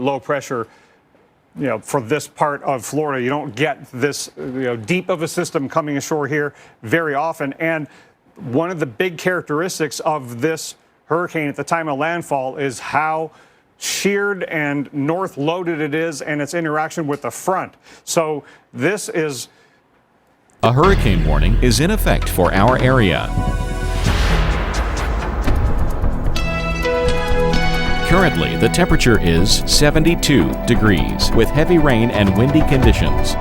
low pressure, for this part of Florida. You don't get this, deep of a system coming ashore here very often. And one of the big characteristics of this hurricane at the time of landfall is how sheared and north loaded it is and its interaction with the front. So this is... A hurricane warning is in effect for our area. Currently, the temperature is 72 degrees with heavy rain and windy conditions.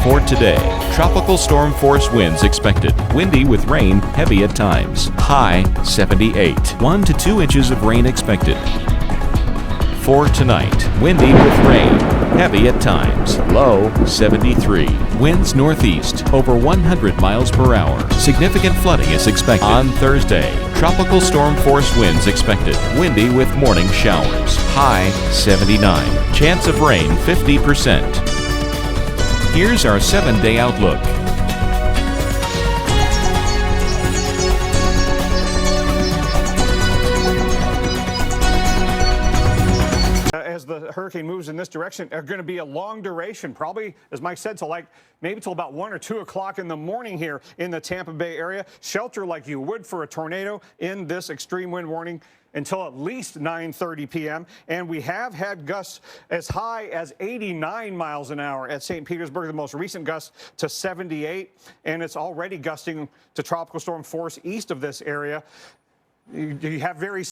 For today, tropical storm force winds expected. Windy with rain, heavy at times. High 78. 1 to 2 inches of rain expected. For tonight, windy with rain, heavy at times. Low 73. Winds northeast over 100 miles per hour. Significant flooding is expected. On Thursday, tropical storm force winds expected. Windy with morning showers. High 79. Chance of rain 50%. Here's our 7-day outlook. As the hurricane moves in this direction, are going to be a long duration, probably, as Mike said, till maybe till about 1 or 2 o'clock in the morning here in the Tampa Bay area. Shelter like you would for a tornado in this extreme wind warning until at least 9:30 p.m. And we have had gusts as high as 89 miles an hour at St. Petersburg, the most recent gust to 78, and it's already gusting to tropical storm force east of this area. You have very